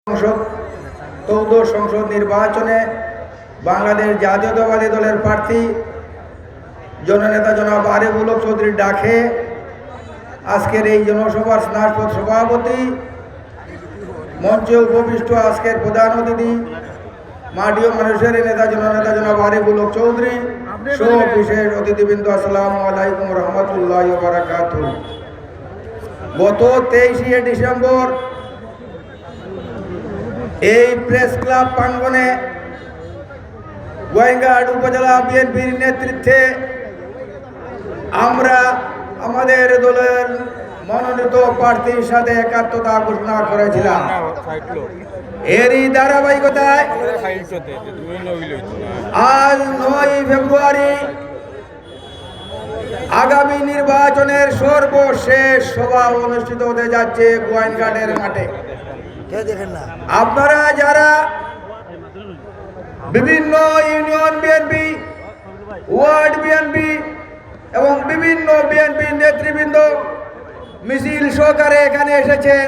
সংসদ নির্বাচনে বাংলাদেশ জাতীয়তাবাদী দলের প্রার্থী জননেতা জনাব আরিফুল হক চৌধুরীর ডাকে আজকের এই জনসভার স্নাতক সভাপতি, মঞ্চে উপবিষ্ট আজকের প্রধান অতিথি, মাটি ও মানুষের নেতা জননেতা জনাব আরিফুল হক চৌধুরী সহ বিশেষ অতিথিবৃন্দ, আসসালামু আলাইকুম রহমতুল্লাহি ওয়া বারাকাতুহু। গত 23 ডিসেম্বর এই প্রেস ক্লাব প্রাঙ্গনে গোয়েঙ্গাহাট উপজেলা বিএনপির নেতৃত্বে আমরা আমাদের দলের মনোনীত প্রার্থীর সাথে একাত্মতা ঘোষণা করেছিলাম। এরই ধারাবাহিকতায় আজ 9 ফেব্রুয়ারি আগামী নির্বাচনের সর্বশেষ সভা অনুষ্ঠিত হতে যাচ্ছে গোয়েঙ্গাহাটের মাঠে। আপনারা যারা বিভিন্ন ইউনিয়ন বিএনপি, ওয়ার্ড বিএনপি এবং বিভিন্ন বিএনপি নেতৃবৃন্দ মিছিল সহকারে এখানে এসেছেন,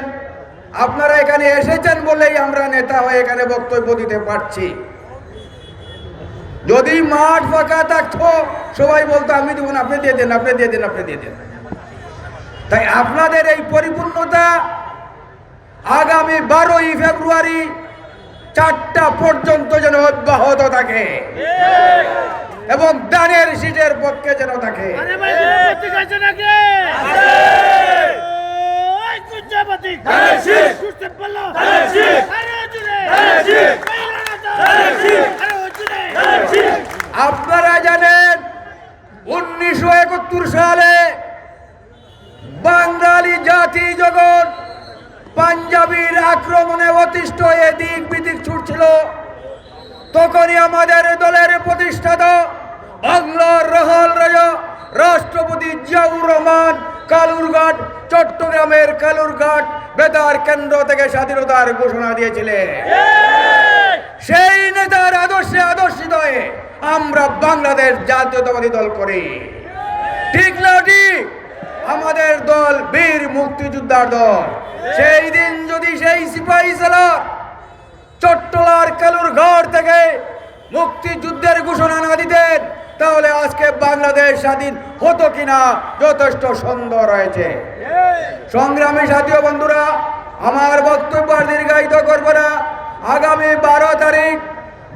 আপনারা এখানে এসেছেন বলেই আমরা নেতা হয়ে এখানে বক্তব্য দিতে পারছি। যদি মাঠ ফাঁকা থাকতো সবাই বলতো আমি দেবো না, আপনি দিয়ে দেন, আপনি দিয়ে দেন, আপনি দিয়ে দেন। তাই আপনাদের এই পরিপূর্ণতা আগামী 12 ফেব্রুয়ারি 4টা পর্যন্ত যেন অব্যাহত থাকে এবং দানের সিটের পক্ষে যেন থাকে। আপনারা জানেন 1971 সালে বাঙালি জাতি যখন পাঞ্জাবির আক্রমণে অতিষ্ঠ এদিক বিদিক ছুটছিল, তখনই আমাদের দলের প্রতিষ্ঠাতা বাংলার রহল রাজা রাষ্ট্রপতি জিয়াউর রহমান কালুরঘাট, চট্টগ্রামের কালুরঘাট বেতার কেন্দ্র থেকে স্বাধীনতার ঘোষণা দিয়েছিলেন। সেই নেতার আদর্শে আদর্শিত হয়ে আমরা বাংলাদেশ জাতীয়তাবাদী দল করি। ঠিক না ঠিক? আমাদের দল বীর মুক্তিযোদ্ধার দল। সেই দিন যদি সেই সিপাহী সালার চট্টলার কালুরঘাট থেকে মুক্তিযুদ্ধের ঘোষণা না দিতেন, তাহলে আজকে বাংলাদেশ স্বাধীন হতো কিনা যথেষ্ট সন্দেহ রয়েছে। সংগ্রামী সাথী ও বন্ধুরা, আমার বক্তব্য আর দীর্ঘায়িত করব না। আগামী 12 তারিখ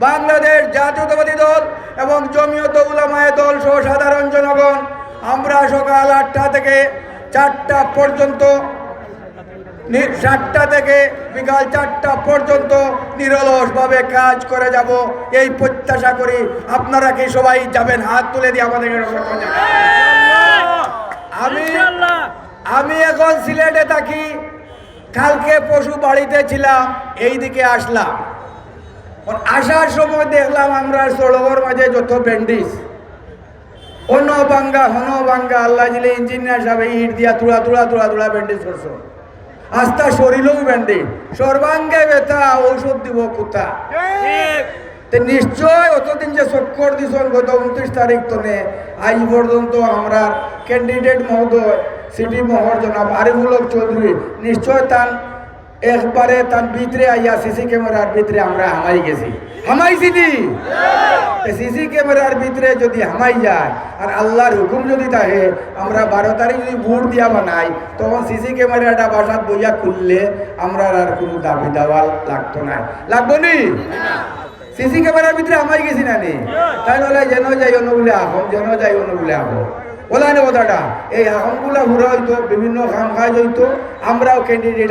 বাংলাদেশ জাতীয়তাবাদী দল এবং জমিয়ত উলামায়ে দল সহ সাধারণ জনগণ আমরা সকাল 8টা থেকে 4টা পর্যন্ত, 7টা থেকে বিকাল 4টা পর্যন্ত নিরলসভাবে কাজ করে যাব, এই প্রত্যাশা করি। আপনারা কি সবাই যাবেন? হাত তুলে দিয়ে আমাদের আমি এখন সিলেটে থাকি। কালকে পশু বাড়িতে ছিলাম, এই দিকে আসলাম। আসার সময় দেখলাম আমরা সড়কের মাঝে যত ব্যান্ডিজ, অনবাঙ্গা হনবাঙ্গা আল্লাহ জিলে ইঞ্জিনিয়ার সাহেব ইট দিয়া তুড়া তুড়া তুড়া তুড়া ব্যান্ডেজ করছো। আস্তা শরীরেও ব্যান্ডেজ, সর্বাঙ্গে ব্যথা, ঔষধ দিব কোথা? নিশ্চয় অতদিন যে চক্কর দিছন গত 29 তারিখ তনে আজ পর্যন্ত আমরা ক্যান্ডিডেট মহোদয় সিটি মহর জনাব আরিফুল হক চৌধুরী নিশ্চয় তার একবারে তার ভিতরে আইয়া সিসি ক্যামেরার ভিতরে আমরা হামাই গেছি। হামাইছি দি সিসি ক্যামেরার ভিতরে যদি হামাই যায় আর আল্লাহর হুকুম যদি থাকে, আমরা 12 তারিখ যদি ভোট দিয়া বানাই, তখন সিসি ক্যামেরাটা বাসাত বইয়া খুললে আমরা আর কোনো দাবি দেওয়া লাগতো না। লাগবো নি? সিসি ক্যামেরার ভিতরে হামাই গেছি না নি? তাই বলে যেন যাই অন্য বলে আহম, যেন যাই অন্য বলে আহম। বলা না কথাটা? এই আহমগুলা ঘুরা হইতো, বিভিন্ন কাম কাজ হইতো। আমরাও ক্যান্ডিডেট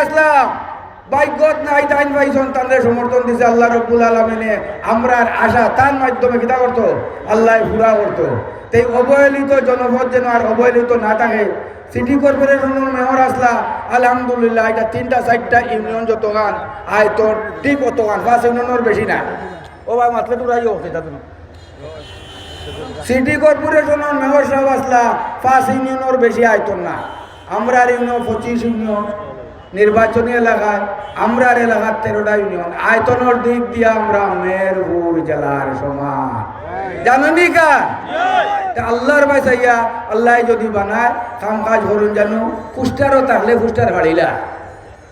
আসলাম, ভাগ্যত নাই তাইন ভাই সন্তানদের সমর্থন দিছে আল্লাহ রব্বুল আলামিনে। আমরা আশা তার মাধ্যমে কিতা করতো, আল্লাহ পুরা করতো। তাই অবহেলিত জনপদ যেন আর অবহেলিত না থাকে। সিটি কর্পোরেশনের মেয়র আসলা, আলহামদুলিল্লাহ। এটা 3টা 4টা ইউনিয়ন যত গান আয় তোর ঠিক অত গান 5 ইউনিয়নের বেশি না। ও ভাই মাতলে তোরাই হোক। সিটি কর্পোরেশনের মেয়র সাহেব আসলা, 5 ইউনিয়নের বেশি আয়তন না। আমরা ইউনিয়ন 25 ইউনিয়ন, নির্বাচনী এলাকায় আমরা এলাকার 13টা ইউনিয়ন। আয়তনের দিক দিয়ে আমরা মেহেরপুর জেলার সমান। জানেন কা? তা আল্লাহর বাসাইয়া আল্লাহ যদি বানায় কাম কাজ করুন জানো ফুস্টারও থাকলে ফুস্টার হারিলা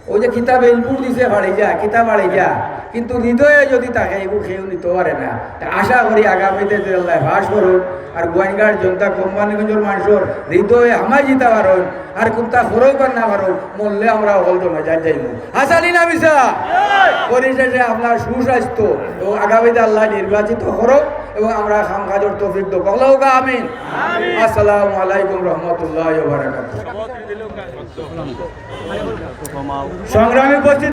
ওই যে কিতাব ইনপুট দিছে হারি যা কিতাব হারি যা কিন্তু হৃদয়ে যদি থাকে এগুলো খেয়েও নিতে পারে না তা আশা করি আগামীতে যে আল্লাহ ভাস করুন আর গোয়াইনঘাট জনতা কোম্পানিগঞ্জের মানুষের হৃদয়ে হামাই জিতা পারুন আর কোনটা হরেও কর না পারুন মরলে আমরা হল তো মজা যাইব হাসালি না মিশা পরিশেষে আপনার সুস্বাস্থ্য এবং আগামীতে আল্লাহ নির্বাচিত করুক এবং আমরা খাম কাজর তৌফিক দো বলো গা আমিন আসসালামু আলাইকুম রহমতুল্লাহ ওয়া বারাকাতুহু সংগ্রামী উপস্থিত